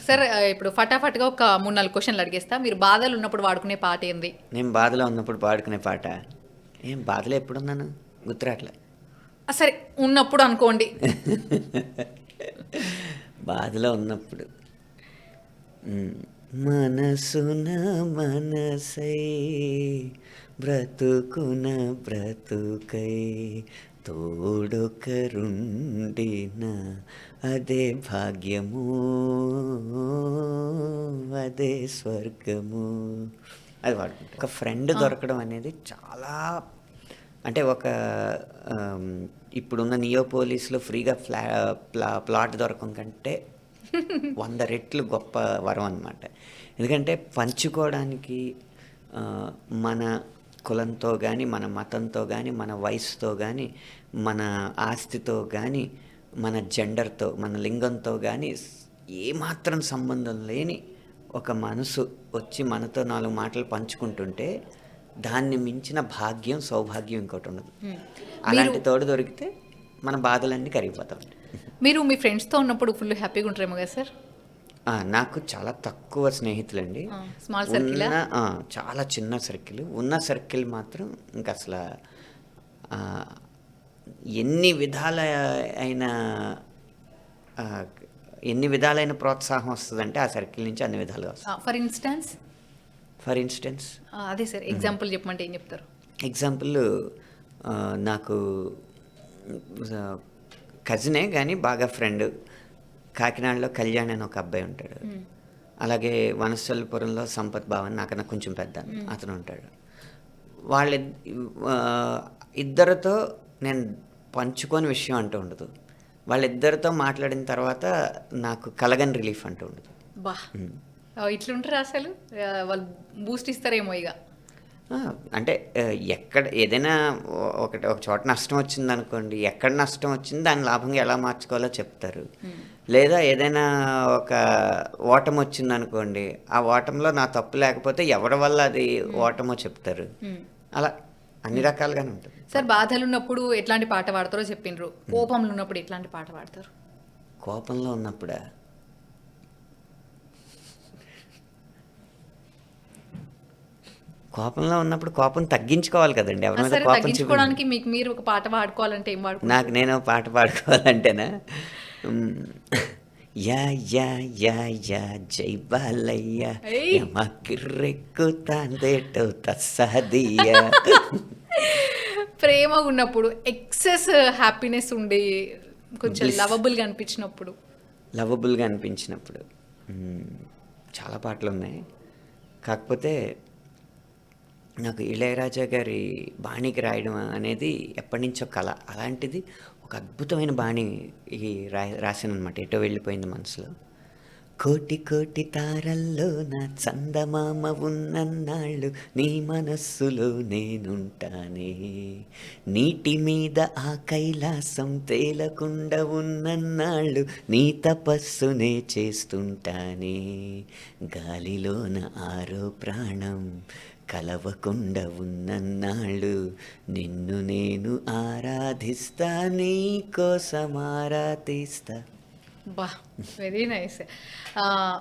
Sir ఇప్పుడు ఫటాఫట్‌గా ఒక 3, 4 క్వెషన్‌లు అడిగేస్తా. మీరు బాధలో ఉన్నప్పుడు వాడుకునే పాట ఏంది? నేను బాధలో ఉన్నప్పుడు పాడుకునే పాట. ఏం బాధలో ఎప్పుడున్నాను? గుర్తు రాట్లే. సరే ఉన్నప్పుడు అనుకోండి. బాధలో ఉన్నప్పుడు. హ్మ్. మనసున మనసై బ్రతుకున బ్రతుకై తోడొకరుండిన అదే భాగ్యము, అదే స్వర్గము. అది వాడుకుంటా. ఒక ఫ్రెండ్ ఆ! దొరకడం అనేది చాలా, అంటే ఒక ఆమ్, ఇప్పుడున్న నియో పోలీస్లో ఫ్రీగా ప్లాట్ దొరకడం కంటే 100 రెట్లు గొప్ప వరం అనమాట. ఎందుకంటే పంచుకోవడానికి ఆ, మన కులంతో కానీ, మన మతంతో కానీ, మన వయసుతో కానీ, మన ఆస్తితో కానీ, మన జెండర్తో, మన లింగంతో కానీ ఏమాత్రం సంబంధం లేని ఒక మనసు వచ్చి మనతో 4 మాటలు పంచుకుంటుంటే దాన్ని మించిన భాగ్యం, సౌభాగ్యం ఇంకోటి ఉండదు. హ్మ్. మీరు అలాంటి తోడు దొరికితే మన బాధలన్నీ కరిగిపోతా ఉంటాయి. మీరు మీ ఫ్రెండ్స్‌తో ఉన్నప్పుడు ఫుల్ హ్యాపీగా ఉంటారేమో కదా సార్? నాకు చాలా తక్కువ స్నేహితులండి. ఆ! స్మాల్ సర్కిలా? చాలా చిన్న సర్కిల్. ఉన్న సర్కిల్ మాత్రం ఇంక అసల ఆహ్, ఎన్ని విధాల అయిన ఆహ్, ఎన్ని విధాలైన ప్రోత్సాహం వస్తదంటే ఆ సర్కిల్ నుంచి అన్ని విధాలుగా వస్తది. ఫర్ ఇన్‌స్టాన్స్ ఫర్ ఇన్‌స్టెన్స్ అదే సార్ ఎగ్జాంపుల్ చెప్పమంటే ఏం చెప్తారు? ఎగ్జాంపుల్ నాకు కజినే గానీ బాగా ఫ్రెండ్. కాకినాడలో కళ్యాణ్ అని ఒక అబ్బాయి ఉంటాడు. హ్మ్. అలాగే వనస్థలిపురంలో సంపత్ బావ అని నాకన్నా కొంచెం పెద్ద హ్మ్. అతను ఉంటాడు. వాళ్ళిద్ ఆహ్, ఇద్దరితో నేను పంచుకోని విషయం అంటూ ఉండదు. వాళ్ళిద్దరితో మాట్లాడిన తర్వాత నాకు కలగని రిలీఫ్ అంటూ ఉండదు. అబ్బా! హ్మ్. ఇట్లుంటారా అసలు? వాళ్ళు బూస్ట్ ఇస్తారేమో ఇగ. ఆ! అంటే ఎక్కడ ఏదైనా ఒక చోట నష్టం వచ్చిందనుకోండి, ఎక్కడ నష్టం వచ్చింది దాన్ని లాభంగా ఎలా మార్చుకోవాలో చెప్తారు. హ్మ్. లేదా ఏదైనా ఒక ఓటమొచ్చిందనుకోండి, ఆ ఓటమిలో నా తప్పు లేకపోతే ఎవరి వల్ల అది హ్మ్. ఓటమో చెప్తారు. హ్మ్. అలా అన్ని హ్మ్. రకాలుగానే ఉంటుంది. సార్ బాధలున్నప్పుడు ఎట్లాంటి పాట పాడతారో చెప్పిండ్రు. కోపంలో ఉన్నప్పుడు ఎట్లాంటి పాట పాడతారు? కోపంలో ఉన్నప్పుడా? కోపంలో ఉన్నప్పుడు కోపం తగ్గించుకోవాలి కదండీ! ఎవరి మీద సరే కోపం తగ్గించుకోవడానికి మీకు మీరు ఒక పాట పాడుకోవాలంటే ఏం నాకు పాడుకుంటారు? నేను పాట పాడుకోవాలంటేనా? హ్మ్. యా యా యా యా జై బాలయ్య ఏయ్! యమ కిర్రెక్కుతాందేటో తస్సాదియ్య. ప్రేమగున్నప్పుడు ఎక్సెస్ హ్యాపీనెస్ ఉండి కొంచెం బ్లిస్ లవబుల్‌గా అనిపించినప్పుడు. లవబుల్‌గా అనిపించినప్పుడు. హ్మ్. చాలా పాటలున్నాయి. కాకపోతే నాకు 'ఇళయరాజా' గారి బాణీకి రాయడం అనేది ఎప్పటినుంచో కల. అలాంటిది ఒక అద్భుతమైన బాణీ ఈ రాశాననమాట. ఎటో వెళ్ళిపోయింది మనసులో. కోటి కోటి తారల్లోన చందమామ ఉన్నన్నాళ్ళు నీ మనస్సులో నేనుంటానే. నీటి మీద ఆ కైలాసం తేలకుండా ఉన్నన్నాళ్ళు నీ తపస్సునే చేస్తుంటానే. గాలిలోన ఆరో ప్రాణం కలవకుండా ఉన్నన్నాళ్ళు నిన్ను నేను ఆరాధిస్తా, నీ కోసం ఆరా తీస్తా. అబ్బా! Very nice. ఆహ్